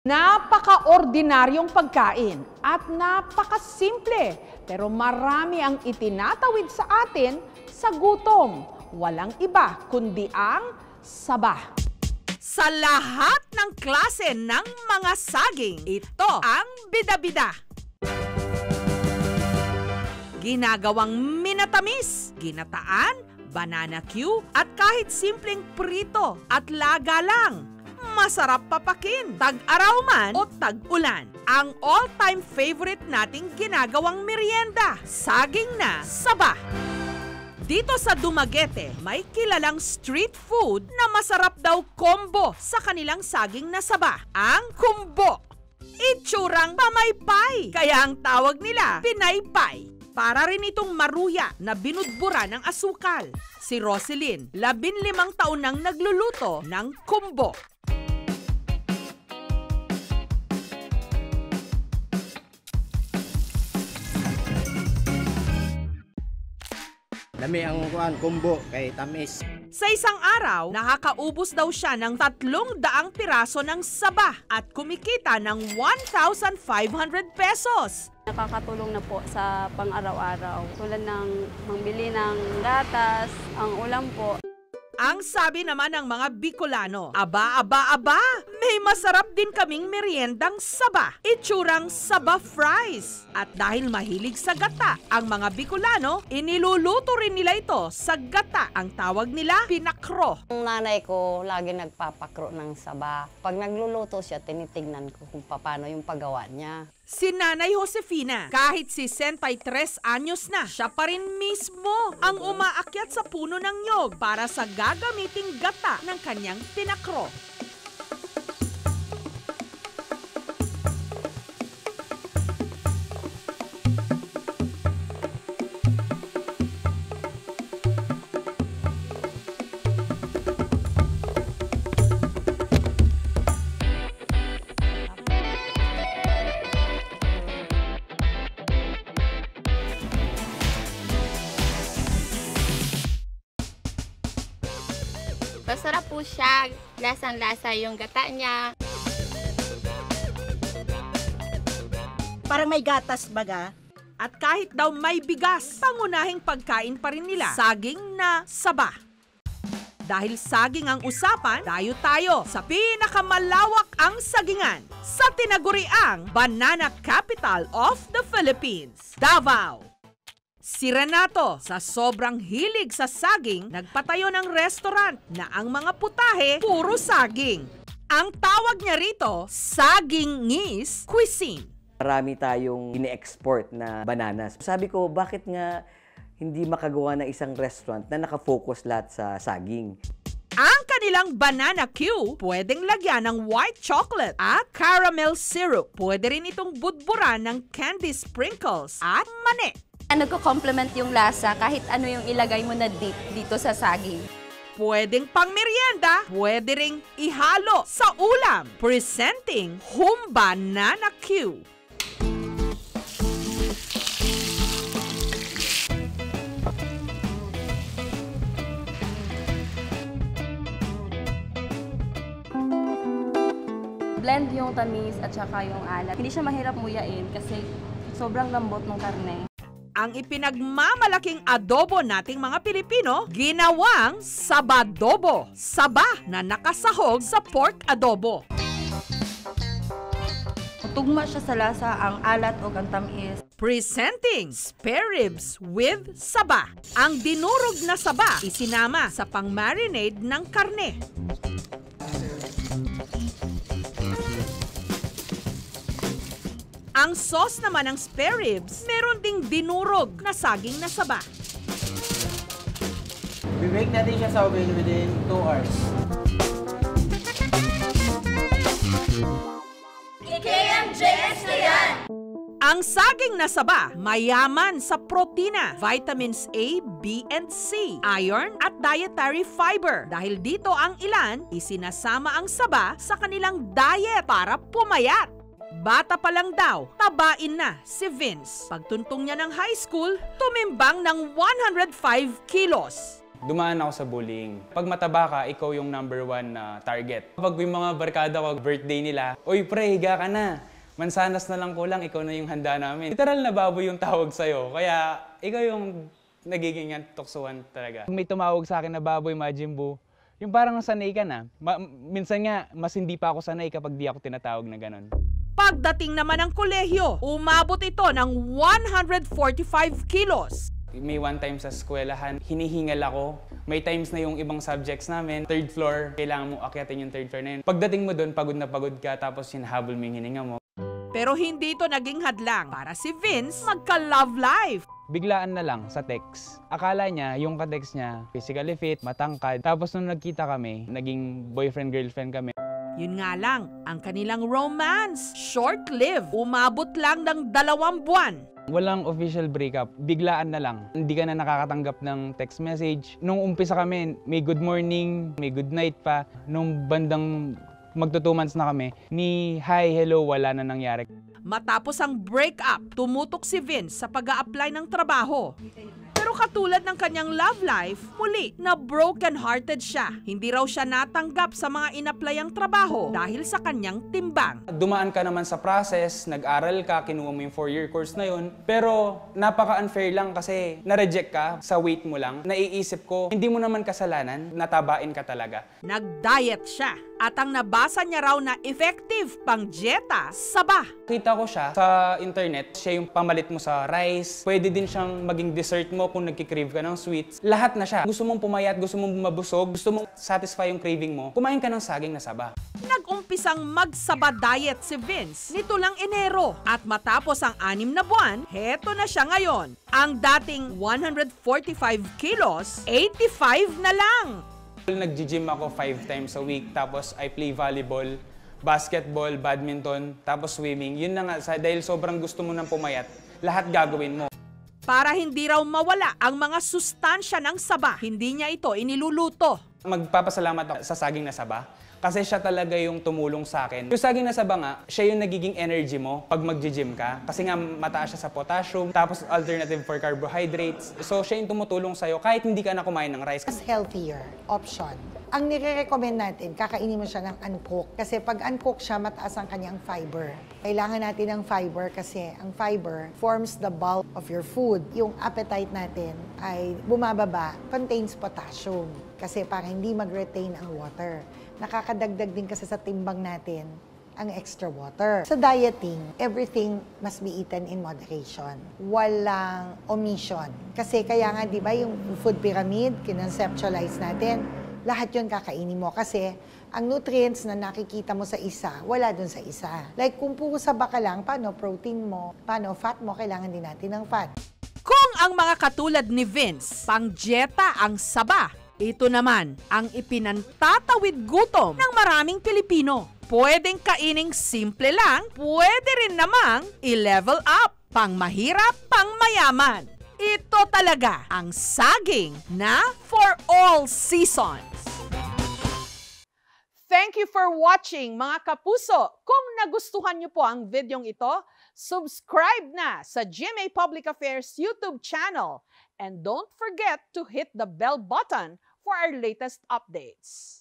Napaka-ordinaryong pagkain at napakasimple, pero marami ang itinatawid sa atin sa gutom. Walang iba kundi ang saba. Sa lahat ng klase ng mga saging, ito ang bida-bida. Ginagawang minatamis, ginataan, banana Q, at kahit simpleng prito at laga lang. Masarap papakin, tag-araw man o tag-ulan. Ang all-time favorite nating ginagawang merienda, saging na saba. Dito sa Dumaguete, may kilalang street food na masarap daw combo sa kanilang saging na saba, ang kumbo. Itsurang pamaypay, kaya ang tawag nila pinaypay. Para rin itong maruya na binudbura ng asukal. Si Roselyn, 15 taon nang nagluluto ng kumbo. Lami ang kumbo kay tamis. Sa isang araw, nakakaubos daw siya ng 300 piraso ng saba at kumikita ng 1,500 pesos. Nakakatulong na po sa pang-araw-araw. Tulad ng mangbili ng gatas, ang ulam po. Ang sabi naman ng mga Bicolano, aba, may masarap din kaming meriendang saba, itsurang saba fries. At dahil mahilig sa gata, ang mga Bicolano, iniluluto rin nila ito sa gata. Ang tawag nila, pinakro. Ang nanay ko lagi nagpapakro ng saba. Pag nagluluto siya, tinitignan ko kung paano yung paggawa niya. Si Nanay Josefina, kahit 63 anyos na, siya pa rin mismo ang umaakyat sa puno ng nyog para sa gagamiting gata ng kanyang pinakro. Masarap po siya, lasang-lasa yung gata niya. Parang may gatas baga. At kahit daw may bigas, pangunahing pagkain pa rin nila, saging na saba. Dahil saging ang usapan, dayo tayo sa pinakamalawak ang sagingan sa tinaguriang Banana Capital of the Philippines, Davao. Si Renato, sa sobrang hilig sa saging, nagpatayo ng restaurant na ang mga putahe puro saging. Ang tawag niya rito, sagingis cuisine. Marami tayong ine-export na bananas. Sabi ko, bakit nga hindi makagawa ng isang restaurant na nakafocus lahat sa saging? Ang kanilang banana Q, pwedeng lagyan ng white chocolate at caramel syrup. Pwede rin itong budburan ng candy sprinkles at mani. Nagko-complement yung lasa kahit ano yung ilagay mo na dip dito sa saging. Pwedeng pang merienda, pwede ring ihalo sa ulam. Presenting Humba Banana Q. Blend yung tamis at saka yung alat. Hindi siya mahirap muyain kasi sobrang lambot ng karne. Ang ipinagmamalaking adobo nating mga Pilipino, ginawang sabadobo. Saba na nakasahog sa pork adobo. Tugma siya sa lasa ang alat o ang tamis. Presenting spare ribs with saba. Ang dinurog na saba isinama sa pang-marinade ng karne. Ang sauce naman ng spare ribs, meron ding dinurog na saging na saba. Bibake natin siya sa oven within 2 hours. KMJS na yan! Ang saging na saba, mayaman sa protina, vitamins A, B, and C, iron at dietary fiber. Dahil dito ang ilan, isinasama ang saba sa kanilang diet para pumayat. Bata pa lang daw, tabain na si Vince. Pagtuntong niya ng high school, tumimbang ng 105 kilos. dumaan ako sa bullying. Pag mataba ka, ikaw yung number 1 na target. Pag yung mga barkada ko, birthday nila, "Uy pre, higa ka na. Mansanas na lang kulang, ikaw na yung handa namin." Literal na baboy yung tawag sa'yo, kaya ikaw yung nagiging tuksuhan talaga. May tumawag sa akin na baboy, Majin Buu, yung parang sanay ka na. Minsan nga, mas hindi pa ako sanay kapag di ako tinatawag na ganun. Pagdating naman ng kolehiyo, umabot ito ng 145 kilos. May one time sa eskwelahan, hinihingal ako. May times na yung ibang subjects namin, 3rd floor, kailangan mo akyatin yung 3rd floor na yun. Pagdating mo doon, pagod na pagod ka, tapos hinahabol mo yung hininga mo. Pero hindi ito naging hadlang para si Vince magka-love life. Biglaan na lang sa text. Akala niya, yung ka-text niya, physically fit, matangkad. Tapos nung nagkita kami, naging boyfriend-girlfriend kami. Yun nga lang, ang kanilang romance, short-lived, umabot lang ng 2 buwan. Walang official breakup, biglaan na lang. Hindi ka na nakakatanggap ng text message. Nung umpisa kami, may good morning, may good night pa. Nung bandang magto 2 months na kami, ni hi, hello, wala na nangyari. Matapos ang breakup, tumutok si Vince sa pag-a-apply ng trabaho. Pero katulad ng kanyang love life, muli na broken-hearted siya. Hindi raw siya natanggap sa mga in-applyang trabaho dahil sa kanyang timbang. Dumaan ka naman sa process, nag-aral ka, kinuha mo yung 4-year course na yun. Pero napaka-unfair lang kasi na-reject ka sa weight mo lang. Naiisip ko, hindi mo naman kasalanan, natabain ka talaga. Nag-diet siya at ang nabasa niya raw na effective pang dieta, saba. Kita ko siya sa internet, siya yung pamalit mo sa rice. Pwede din siyang maging dessert mo kung nagki-crave ka ng sweets. Lahat na siya. Gusto mong pumayat, gusto mong mabusog, gusto mong satisfy yung craving mo, kumain ka ng saging na saba. Nag-umpisang magsaba diet si Vince nito lang Enero at matapos ang 6 na buwan, heto na siya ngayon. Ang dating 145 kilos, 85 na lang. Nag-gym ako 5 times a week, tapos I play volleyball, basketball, badminton, tapos swimming. Yun na nga, dahil sobrang gusto mo ng pumayat, lahat gagawin mo. Para hindi raw mawala ang mga sustansya ng saba, hindi niya ito iniluluto. Magpapasalamat ako sa saging na saba kasi siya talaga yung tumulong sa akin. Yung saging na saba nga, siya yung nagiging energy mo pag mag-gym ka kasi nga mataas siya sa potassium, tapos alternative for carbohydrates. So siya yung tumutulong sa'yo kahit hindi ka na kumain ng rice. Mas healthier option. Ang nire-recommend natin, kakainin mo siya ng uncooked. Kasi pag uncooked siya, mataas ang kanyang fiber. Kailangan natin ng fiber kasi ang fiber forms the bulk of your food. Yung appetite natin ay bumababa, contains potassium. Kasi para hindi mag-retain ang water. Nakakadagdag din kasi sa timbang natin ang extra water. Sa dieting, everything must be eaten in moderation. Walang omission. Kasi kaya nga, di ba, yung food pyramid, kinonceptualize natin, lahat yun kakainin mo kasi ang nutrients na nakikita mo sa isa, wala dun sa isa. Like kung puro saba ka lang, paano protein mo, paano fat mo, kailangan din natin ng fat. Kung ang mga katulad ni Vince, pang dieta ang saba, ito naman ang ipinantatawid gutom ng maraming Pilipino. Pwedeng kaining simple lang, pwede rin namang i-level up, pang mahirap, pang mayaman. Ito talaga ang saging na for all seasons. Thank you for watching mga kapuso. Kung nagustuhan niyo po ang videong ito, subscribe na sa GMA Public Affairs YouTube channel. And don't forget to hit the bell button for our latest updates.